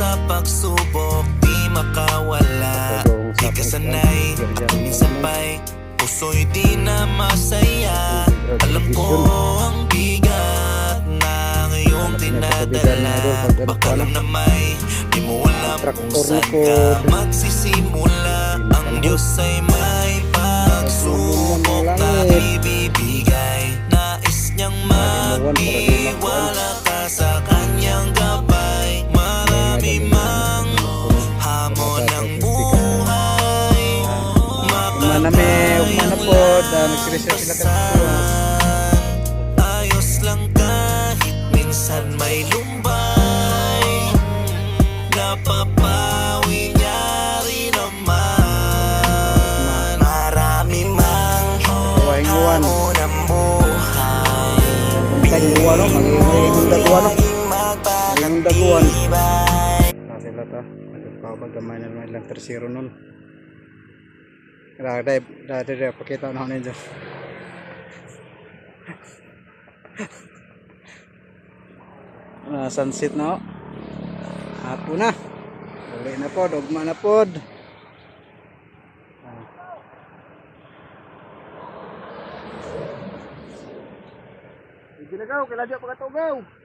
sa pagsubok, di makawala. Di ka sanay, at minsan pa'y puso'y di na masaya. Alam ko ang bigat na ngayong tinadala. Baka lang na di mo alam kung saan ka magsisimula. Ang Diyos ay may pagsubok na ibibigay. Nais niyang magtiwala ka sa kanyang gabay. Marami mang hamon ng buhay, Umana po, nagsiresearch sila ayos lang kahit minsan may lumbay. Napapawi niya rin naman. Marami mang hamon ng buhay, laging magpapatibay. sila ta. Nagpapagkamay na naman lang tersero nun. Dati pakita na ako ninyo. Sunset na o. Hapo na. Uli na po, dogma na po. Sige na gaw, kailan dyan pagkatugaw.